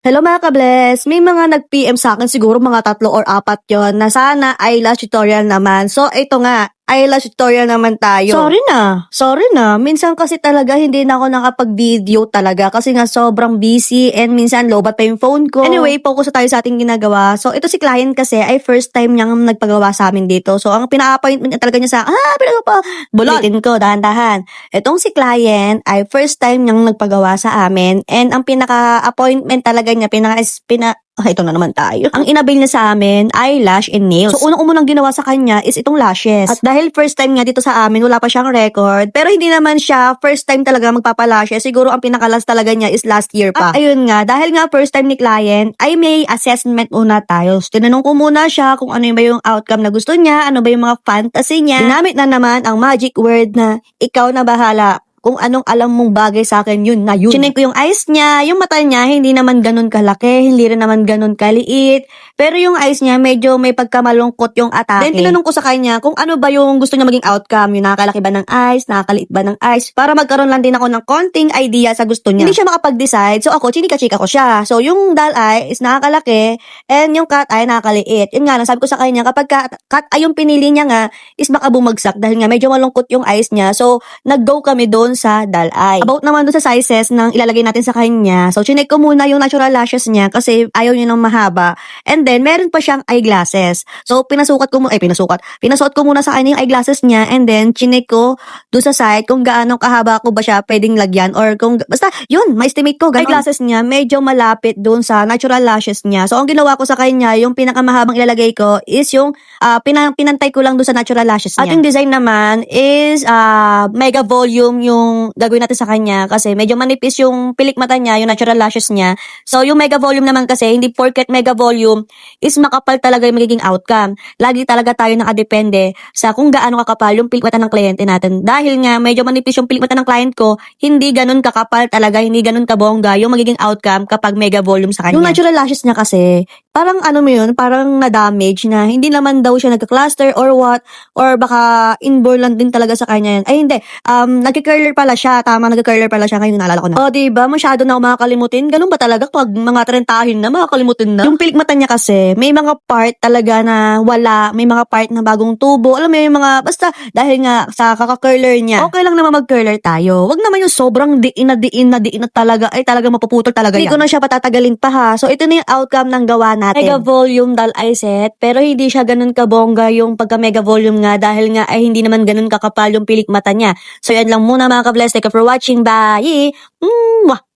Hello mga ka-bless! May mga nag-PM sa akin siguro mga 3 or 4 yon na sana eyelash tutorial naman. So ito nga, eyelash tutorial naman tayo. Sorry na. Minsan kasi talaga hindi na ako nakapag-video talaga kasi nga sobrang busy and minsan lobat pa yung phone ko. Anyway, focus na tayo sa ating ginagawa. So ito si client kasi ay first time niyang nagpagawa sa amin dito. So ang pina-appointment niya talaga niya sa pinagawa pa. Bulitin ko, dahan-dahan. Itong si client ay first time niyang nagpagawa sa amin and ang pinaka-appointment talaga niya, ito na naman tayo. Ang inabil niya sa amin, eyelash and nails. So, unang-unang ginawa sa kanya is itong lashes. At dahil first time nga dito sa amin, wala pa siyang record. Pero hindi naman siya first time talaga magpapalashes. Siguro ang pinakalas talaga niya is last year pa. At ayun nga, dahil nga first time ni client, ay may assessment muna tayo. So, tinanong ko muna siya kung ano ba yung outcome na gusto niya, ano ba yung mga fantasy niya. Ginamit na naman ang magic word na ikaw na bahala. Kung anong alam mong bagay sa akin, yun na yun. Chinek ko yung eyes niya, yung mata niya, hindi naman ganun kalaki, hindi rin naman ganun kaliit. Pero yung eyes niya, medyo may pagkamalungkot yung atake. Then tinanong ko sa kanya kung ano ba yung gusto niya maging outcome. Yung nakakalaki ba ng eyes, nakakaliit ba ng eyes. Para magkaroon lang din ako ng konting idea sa gusto niya. Hindi siya makapag-decide, so ako, chinika-chika ko siya. So yung doll eye is nakakalaki, and yung cat eye nakakaliit. Yun nga lang, sabi ko sa kanya, kapag cat eye yung pinili niya nga, is baka bumagsak dahil nga medyo malungkot yung eyes niya. So nag-go kami doon sa doll eye. About naman doon sa sizes ng ilalagay natin sa kanya. So, chinek ko muna yung natural lashes niya kasi ayaw niya ng mahaba. And then, meron pa siyang eyeglasses. So, pinasuot ko muna sa kanya yung eyeglasses niya and then, chinek ko doon sa side kung gaano kahaba ko ba siya pwedeng lagyan or kung, basta, yun, ma-estimate ko. Eyeglasses niya, medyo malapit doon sa natural lashes niya. So, ang ginawa ko sa kanya, yung pinakamahabang ilalagay ko is yung pinantay ko lang doon sa natural lashes niya. At yung design naman is mega volume yung gagawin natin sa kanya kasi medyo manipis yung pilik mata niya, yung natural lashes niya. So, yung mega volume naman kasi, hindi porket mega volume is makapal talaga yung magiging outcome. Lagi talaga tayo nakadepende sa kung gaano kakapal yung pilik mata ng kliyente natin. Dahil nga, medyo manipis yung pilik mata ng client ko, hindi ganun kakapal talaga, hindi ganun kabongga yung magiging outcome kapag mega volume sa kanya. Yung natural lashes niya kasi, parang parang na-damage na hindi naman daw siya nagka-cluster or what, or baka inborn lang din talaga sa kanya yan. Ay hindi, nagka-curler pala siya, nagka-curler pala siya, ngayon naalala ko na. O diba, masyado na ako makakalimutin, ganun ba talaga pag mga 30 na, makakalimutin na? Yung pilik mata niya kasi, may mga part talaga na wala, may mga part na bagong tubo, alam mo yung mga, basta dahil nga sa kaka-curler niya, okay lang naman mag-curler tayo. Wag naman yung sobrang diin na talaga, ay talaga mapuputol talaga yan. Hindi ko na siya patatagalin pa ha. So ito na yung outcome ng gawa natin. Mega volume doll eye set, pero hindi siya ganun kabongga yung pagka mega volume nga dahil nga ay hindi naman ganun kakapal yung pilik mata niya. So yan lang muna mga ka-bless. Thank you for watching. Bye! Mwah!